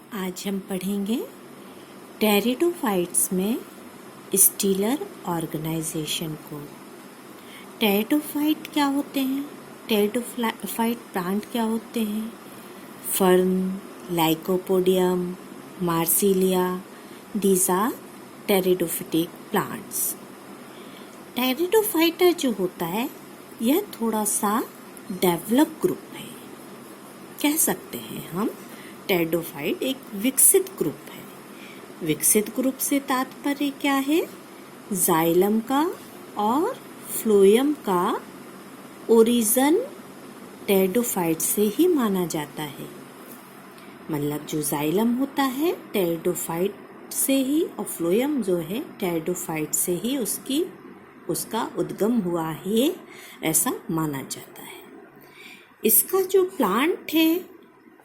आज हम पढ़ेंगे टेरिडोफाइट्स में स्टीलर ऑर्गेनाइजेशन को। टेरिडोफाइट क्या होते हैं? टेरिडोफाइट प्लांट क्या होते हैं? Fern, lycopodium, marsilea, these are pteridophytic plants. Pteridophyta जो होता है यह थोड़ा सा डेवलप ग्रुप है, कह सकते हैं हम। टेरिडोफाइट एक विकसित ग्रुप है। विकसित ग्रुप से तात्पर्य क्या है? जाइलम का और फ्लोएम का ओरिजिन टेरिडोफाइट से ही माना जाता है। मतलब जो जाइलम होता है टेरिडोफाइट से ही और फ्लोएम जो है टेरिडोफाइट से ही उसका उद्गम हुआ है, ऐसा माना जाता है। इसका जो प्लांट है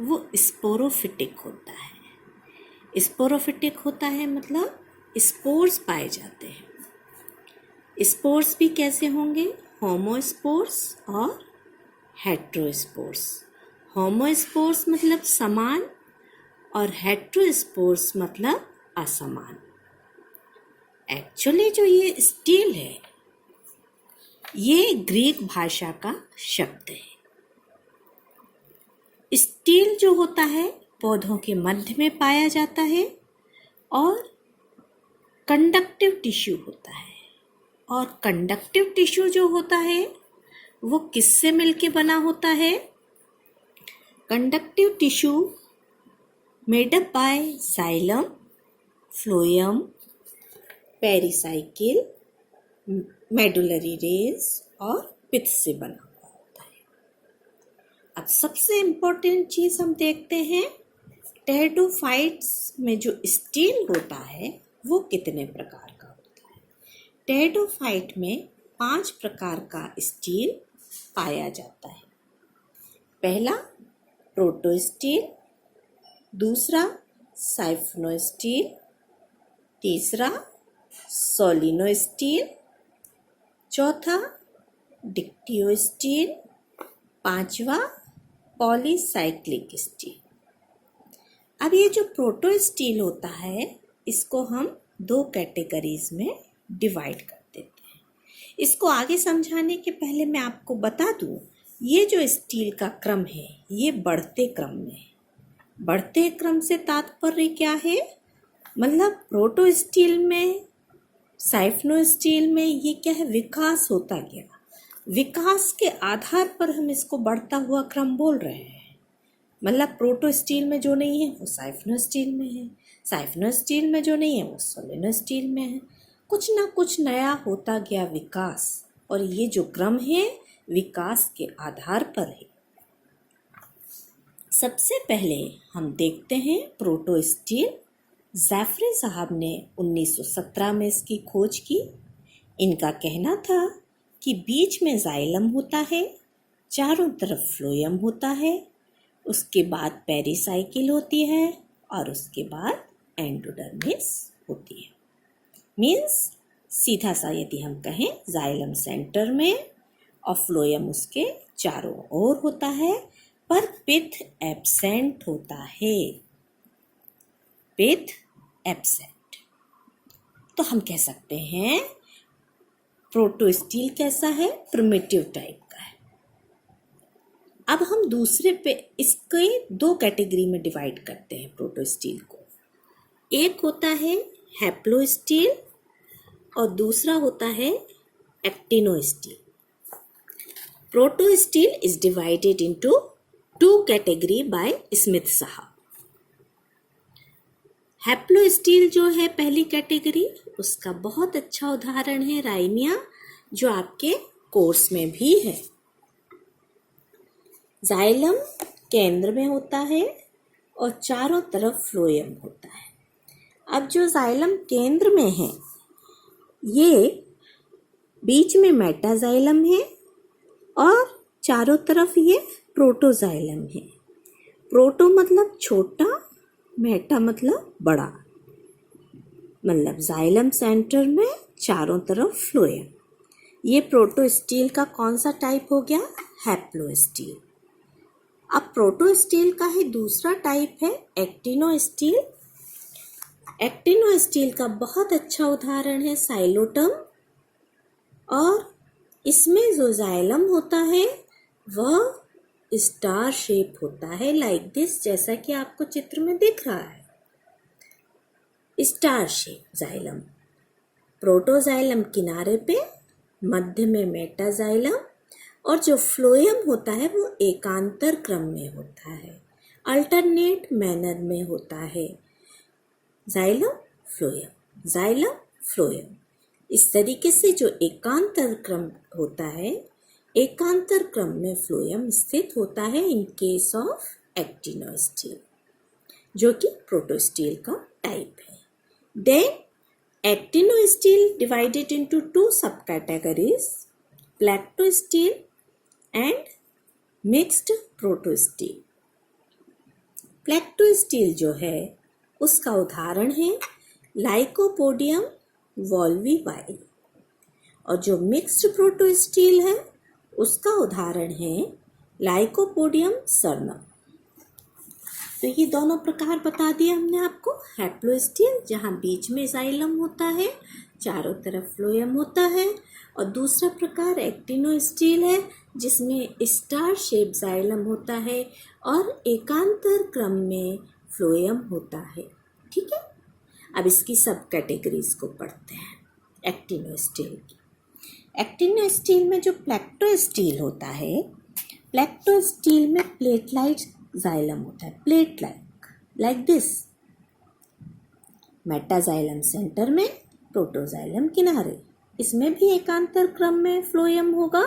वो स्पोरोफिटिक होता है। स्पोरोफिटिक होता है मतलब स्पोर्स पाए जाते हैं। स्पोर्स भी कैसे होंगे? होमोस्पोर्स और हेट्रोस्पोर्स। होमोस्पोर्स मतलब समान और हेट्रोस्पोर्स मतलब असमान। एक्चुअली जो ये स्टील है ये ग्रीक भाषा का शब्द है। स्टील जो होता है पौधों के मध्य में पाया जाता है और कंडक्टिव टिश्यू होता है। और कंडक्टिव टिश्यू जो होता है वो किससे मिलके बना होता है? Conductive tissue made up by xylem, phloem, pericycle, medullary race और पिथ से बना। अब सबसे इम्पोर्टेंट चीज़ हम देखते हैं, टेरिडोफाइट्स में जो स्टील होता है वो कितने प्रकार का होता है। टेरिडोफाइट में 5 प्रकार का स्टील पाया जाता है। पहला प्रोटोस्टील, दूसरा साइफोनोस्टील, तीसरा सोलिनोस्टील, चौथा डिक्टियोस्टील, पांचवा पॉलीसाइक्लिक स्टील। अब ये जो प्रोटो स्टील होता है इसको हम 2 कैटेगरीज में डिवाइड कर देते हैं। इसको आगे समझाने के पहले मैं आपको बता दूं, ये जो स्टील का क्रम है ये बढ़ते क्रम में है। बढ़ते क्रम से तात्पर्य क्या है? मतलब प्रोटो स्टील में, साइफनो स्टील में ये क्या है? विकास होता गया। विकास के आधार पर हम इसको बढ़ता हुआ क्रम बोल रहे हैं। मतलब प्रोटो स्टील में जो नहीं है वो साइफनो स्टील में है, साइफनो स्टील में जो नहीं है वो सोलिनो स्टील में है। कुछ ना कुछ नया होता गया विकास, और ये जो क्रम है विकास के आधार पर है। सबसे पहले हम देखते हैं प्रोटो स्टील। जैफरे साहब ने 1917 में इसकी खोज की। इनका कहना था कि बीच में जाइलम होता है, चारों तरफ फ्लोएम होता है, उसके बाद पेरिसाइकिल होती है और उसके बाद एंडोडर्मिस होती है। मीन्स सीधा सा यदि हम कहें, जाइलम सेंटर में और फ्लोएम उसके चारों ओर होता है, पर पिथ एब्सेंट होता है। पिथ एब्सेंट। तो हम कह सकते हैं प्रोटो स्टील कैसा है? प्रिमिटिव टाइप का है। अब हम दूसरे पे इसके 2 कैटेगरी में डिवाइड करते हैं प्रोटो स्टील को। एक होता है हैप्लो स्टील और दूसरा होता है actino steel. Proto steel is divided into 2 category by Smith साहब। हैप्लो स्टील जो है पहली कैटेगरी, उसका बहुत अच्छा उदाहरण है राइनिया, जो आपके कोर्स में भी है। जाइलम केंद्र में होता है और चारों तरफ फ्लोएम होता है। अब जो जाइलम केंद्र में है ये बीच में मेटाजाइलम है और चारों तरफ ये प्रोटोजाइलम है। प्रोटो मतलब छोटा, मेटा मतलब बड़ा। मतलब जाइलम सेंटर में, चारों तरफ फ्लोएम। ये प्रोटो स्टील का कौन सा टाइप हो गया? Haplo steel. अब प्रोटोस्टील का ही दूसरा टाइप है एक्टिनोस्टील। एक्टिनोस्टील का बहुत अच्छा उदाहरण है साइलोटम, और इसमें जो जाइलम होता है वह स्टार शेप होता है, लाइक दिस, जैसा कि आपको चित्र में दिख रहा है, स्टार शेप जाइलम। प्रोटोजाइलम किनारे पे, मध्य में मेटाजाइलम, और जो फ्लोएम होता है वो एकांतर क्रम में होता है, अल्टरनेट मैनर में होता है। जाइलम फ्लोएम, जाइलम फ्लोएम, इस तरीके से जो एकांतर क्रम होता है, एकांतर क्रम में फ्लोएम स्थित होता है इन केस ऑफ एक्टिनोस्टील, जो कि प्रोटोस्टील का टाइप है। Then actinosteel divided into two subcategories, plaktosteel and mixed protosteel। Plectostele जो है उसका उदाहरण है लाइकोपोडियम वॉल्वीवाई, और जो मिक्स्ड प्रोटोस्टील है उसका उदाहरण है लाइकोपोडियम सर्नम। तो ये दोनों प्रकार बता दिए हमने आपको। हैप्लोस्टील जहाँ बीच में जाइलम होता है, चारों तरफ फ्लोएम होता है, और दूसरा प्रकार एक्टिनोस्टील है जिसमें स्टार शेप जाइलम होता है और एकांतर क्रम में फ्लोएम होता है। ठीक है, अब इसकी सब कैटेगरीज को पढ़ते हैं एक्टिनोस्टील की। एक्टिनोस्टील में जो प्लेक्टोस्टील होता है, प्लेक्टोस्टील में प्लेटलाइट जाइलम होता है, plate like this, metaxylem centre में, प्रोटोजाइलम किनारे, इसमें भी एकांतर क्रम में फ्लोएम होगा,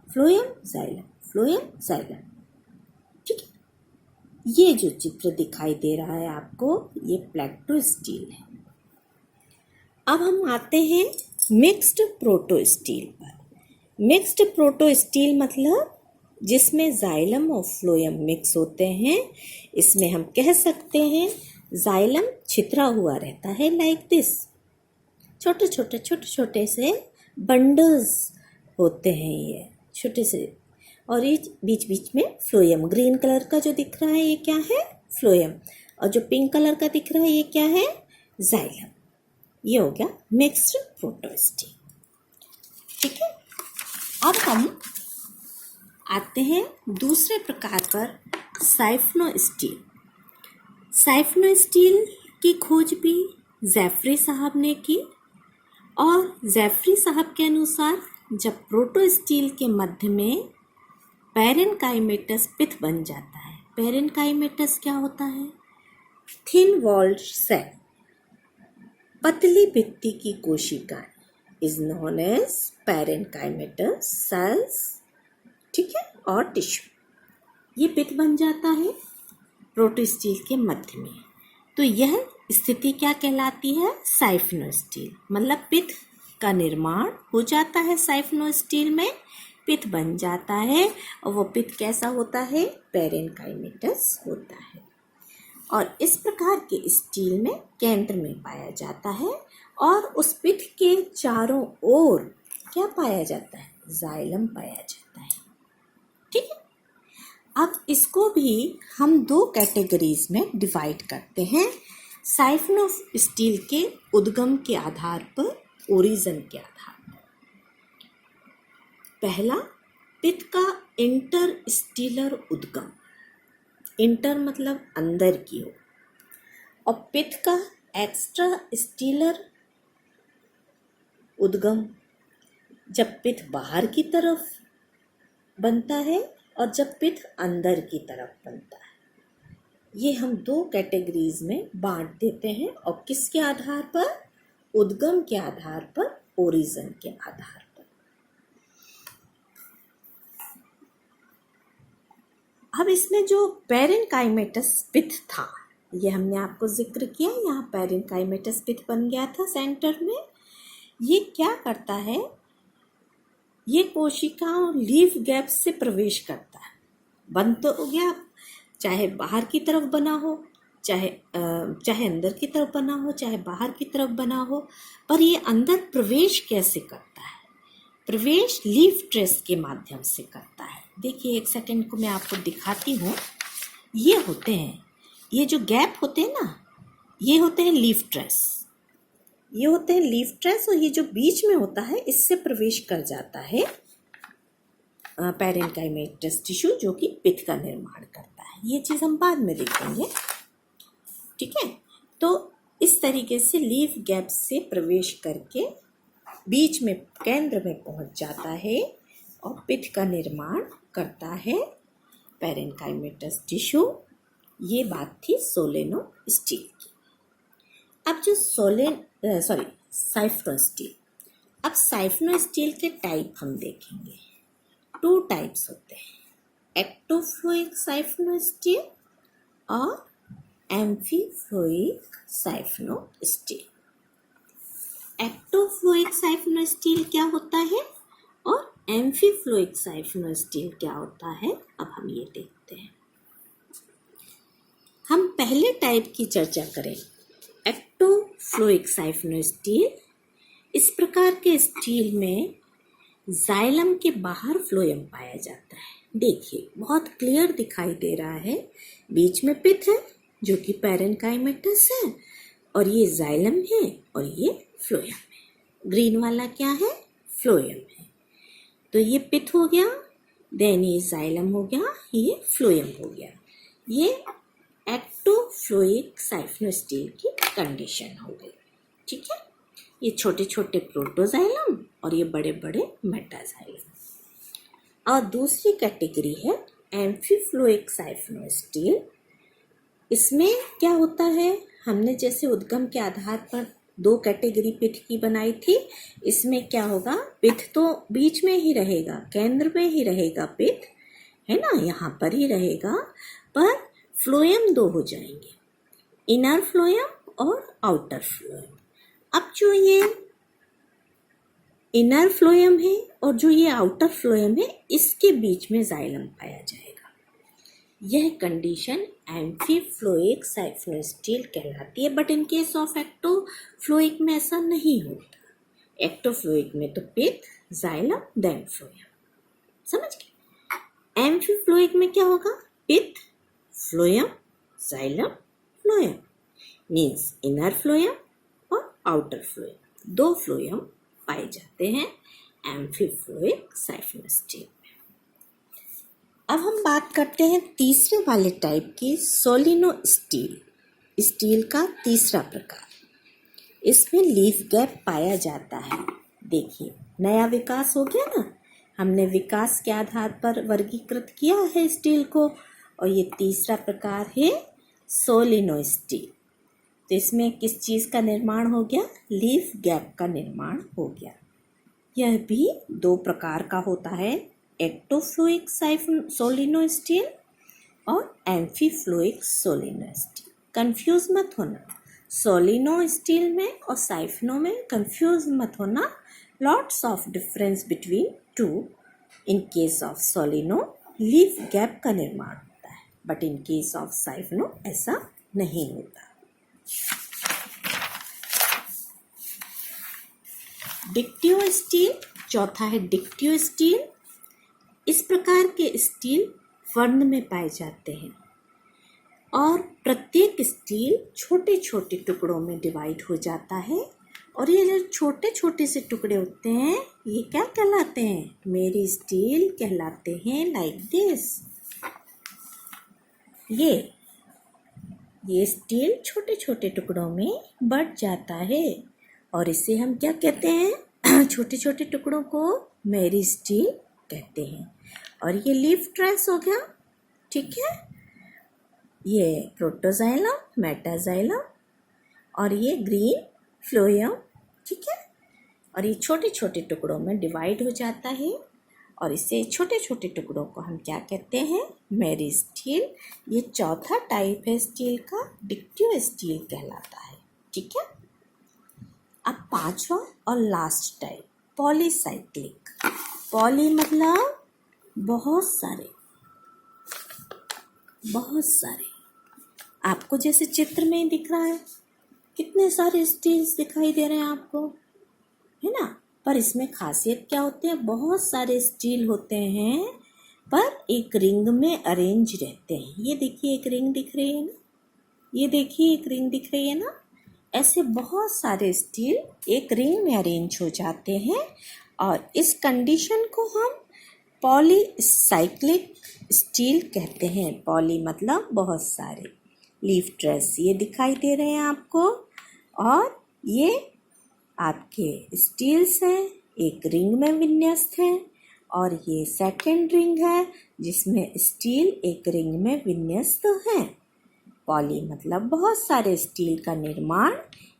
फ्लोएम जाइलम, फ्लोएम जाइलम। ठीक है, ये जो चित्र दिखाई दे रहा है आपको, ये प्लेक्टोस्टील है। अब हम आते हैं मिक्स्ड प्रोटोस्टील पर। मिक्स्ड प्रोटोस्टील मतलब जिसमें जाइलम और फ्लोएम मिक्स होते हैं, इसमें हम कह सकते हैं जाइलम छितरा हुआ रहता है, लाइक दिस, छोटे छोटे से बंडल्स होते हैं ये छोटे से, और ये बीच बीच में फ्लोएम, ग्रीन कलर का जो दिख रहा है ये क्या है, फ्लोएम, और जो पिंक कलर का दिख रहा है ये क्या है, जाइलम। ये हो गया मिक्स्ड प्रोटोस्टील। ठीक है, अब हम आते हैं दूसरे प्रकार पर, साइफनोस्टील। साइफनोस्टील की खोज भी जेफरी साहब ने की, और जेफरी साहब के अनुसार जब प्रोटोस्टील के मध्य में पैरेनकाइमेटस पिथ बन जाता है। पैरेनकाइमेटस क्या होता है, थिन वॉल्ड सेल, पतली भित्ति की कोशिकाएं, is known as parenchymatous sales. ठीक है, और टिश्यू, ये पिथ बन जाता है प्रोटोस्टील के मध्य में। तो यह स्थिति क्या कहलाती है, साइफनोस्टील, मतलब पिथ का निर्माण हो जाता है साइफनोस्टील में, पिथ बन जाता है, और वो पिथ कैसा होता है, पैरेनकाइमेटस होता है। और इस प्रकार के स्टील में केंद्र में पाया जाता है, और उस पिथ के चारों ओर क्या पाया जाता है, जाइलम पाया जाता है। ठीक है, अब इसको भी हम दो कैटेगरीज में डिवाइड करते हैं, साइफनोस्टील के उद्गम के आधार पर, ओरिजिन के आधार पर। पहला, पिथ का इंटरस्टीलर उद्गम, इंटर मतलब अंदर की ओर, और पिथ का एक्स्ट्रा स्टीलर उद्गम, जब पिथ बाहर की तरफ बनता है और जब पिथ अंदर की तरफ बनता है। ये हम दो कैटेगरीज में बांट देते हैं, और किसके आधार पर, उद्गम के आधार पर, ओरिजिन के आधार पर। अब इसमें जो पैरेनकाइमेटस पिथ था, ये हमने आपको जिक्र किया, यहाँ पैरेनकाइमेटस पिथ बन गया था सेंटर में। ये क्या करता है, ये कोशिकाओं लीफ गैप से प्रवेश करता है, बंद तो हो गया, चाहे बाहर की तरफ बना हो, चाहे अंदर की तरफ बना हो, चाहे बाहर की तरफ बना हो, पर ये अंदर प्रवेश कैसे करता है, प्रवेश लीफ ट्रेस के माध्यम से करता है। देखिए, एक सेकंड को मैं आपको दिखाती हूँ। ये होते हैं, ये जो गैप होते हैं ना, ये होते हैं लीफ ट्रेस। ये होते हैं लीफ ट्रेस, और ये जो बीच में होता है इससे प्रवेश कर जाता है पैरेन्काइमेटस टिश्यू, जो कि पित्त का निर्माण करता है। ये चीज़ हम बाद में देखेंगे, ठीक है। तो इस तरीके से लीफ गैप से प्रवेश करके बीच में केंद्र में पहुंच जाता है और पित्त का निर्माण करता है पैरेन्काइमेटस टिश्यू। ये बात थी सोलेनोस्टील की। अब जो साइफोनोस्टील, अब साइफोनोस्टील के टाइप हम देखेंगे। 2 टाइप्स होते हैं, एक्टोफ्लोइक साइफोनोस्टील और एम्फीफ्लोइक साइफोनोस्टील। एक्टोफ्लोइक साइफोनोस्टील क्या होता है और एम्फीफ्लोइक साइफोनोस्टील क्या होता है, अब हम ये देखते हैं। हम पहले टाइप की चर्चा करें, एक्टोफ्लोइक साइफोनोस्टील। इस प्रकार के स्टील में जाइलम के बाहर फ्लोएम पाया जाता है। देखिए, बहुत क्लियर दिखाई दे रहा है, बीच में पित्त है जो कि पैरेन्काइमेटस है, और ये जाइलम है और ये फ्लोएम है। ग्रीन वाला क्या है, फ्लोएम है। तो ये पित्त हो गया, देन ये जाइलम हो गया, ये फ्लोएम हो गया। ये एक्टोफ्लोइक साइफोनोस्टील की कंडीशन हो गई, ठीक है। ये छोटे छोटे प्रोटोजाइलम और ये बड़े बड़े मेटाजाइलम। और दूसरी कैटेगरी है एम्फीफ्लोइक साइफोनोस्टील। इसमें क्या होता है, हमने जैसे उद्गम के आधार पर 2 कैटेगरी पित्त की बनाई थी, इसमें क्या होगा, पित्त तो बीच में ही रहेगा, केंद्र में ही रहेगा पित्त, है ना, यहाँ पर ही रहेगा, पर फ्लोएम 2 हो जाएंगे, इनर फ्लोएम और आउटर फ्लोएम। अब जो ये इनर फ्लोएम है और जो ये आउटर फ्लोएम है, इसके बीच में जाइलम पाया जाएगा। यह कंडीशन एम्फीफ्लोइक साइफोनोस्टील कहलाती है। बट इन केस ऑफ एक्टोफ्लोइक में ऐसा नहीं होता। एक्टोफ्लोइक में तो पित्त, जाइलम, देन फ्लोएम, समझ गए। एम्फीफ्लोइक में क्या होगा, पित्त, phloem, xylem, phloem, means inner phloem और आउटर फ्लोएम, 2 फ्लोएम पाए जाते हैं एम्फीफ्लोइक साइफोनोस्टील में। अब हम बात करते हैं तीसरे वाले टाइप की, सोलिनोस्टील, स्टील का तीसरा प्रकार। इसमें लीफ गैप पाया जाता है। देखिए, नया विकास हो गया ना, हमने विकास के आधार पर वर्गीकृत किया है स्टील को, और ये तीसरा प्रकार है सोलिनोस्टील। तो इसमें किस चीज़ का निर्माण हो गया, लीफ गैप का निर्माण हो गया। यह भी 2 प्रकार का होता है, एक्टोफ्लोइक सोलिनोस्टील और एम्फीफ्लोइक सोलिनोस्टील। कंफ्यूज मत होना, सोलिनोस्टील में और साइफनो में कंफ्यूज मत होना। Lots of difference between 2। In case of सोलिनो लीफ गैप का निर्माण होता है, बट इन केस ऑफ साइफनो ऐसा नहीं होता। डिक्टियो स्टील, चौथा है डिक्टियो स्टील। इस प्रकार के स्टील फर्न में पाए जाते हैं और प्रत्येक स्टील छोटे छोटे टुकड़ों में डिवाइड हो जाता है, और ये जो छोटे छोटे से टुकड़े होते हैं, ये क्या कहलाते हैं, मेरी स्टील कहलाते हैं। लाइक दिस, ये स्टील छोटे छोटे टुकड़ों में बट जाता है, और इसे हम क्या कहते हैं, छोटे छोटे टुकड़ों को मेरी स्टील कहते हैं। और ये लीफ ट्रेस हो गया, ठीक है, ये प्रोटोजाइलम, मेटाजाइलम, और ये ग्रीन फ्लोएम, ठीक है। और ये छोटे छोटे टुकड़ों में डिवाइड हो जाता है, और इसे छोटे छोटे टुकड़ों को हम क्या कहते हैं, मेरी स्टील। ये चौथा टाइप है स्टील का, डिक्टियो स्टील कहलाता है, ठीक है। अब 5वां और लास्ट टाइप, पॉलीसाइक्लिक। पॉली मतलब बहुत सारे, बहुत सारे। आपको जैसे चित्र में दिख रहा है, कितने सारे स्टील्स दिखाई दे रहे हैं आपको, है ना। पर इसमें खासियत क्या होती है, बहुत सारे स्टील होते हैं पर एक रिंग में अरेंज रहते हैं। ये देखिए एक रिंग दिख रही है ना, ये देखिए एक रिंग दिख रही है ना, ऐसे बहुत सारे स्टील एक रिंग में अरेंज हो जाते हैं और इस कंडीशन को हम पॉलीसाइक्लिक स्टील कहते हैं। पॉली मतलब बहुत सारे। लीफ ट्रेस ये दिखाई दे रहे हैं आपको और ये आपके स्टील्स हैं, एक रिंग में विन्यस्त हैं और ये सेकंड रिंग है जिसमें स्टील एक रिंग में विन्यस्त हैं। पॉली मतलब बहुत सारे स्टील का निर्माण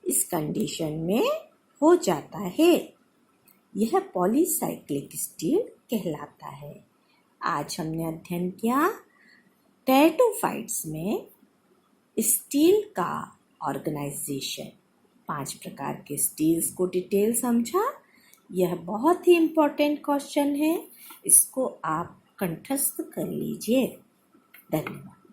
इस कंडीशन में हो जाता है। यह पॉलीसाइक्लिक स्टील कहलाता है। आज हमने अध्ययन किया टेरिडोफाइट्स में स्टील का ऑर्गेनाइजेशन। 5 प्रकार के स्टील्स को डिटेल समझा। यह बहुत ही इम्पोर्टेंट क्वेश्चन है, इसको आप कंठस्थ कर लीजिए। धन्यवाद।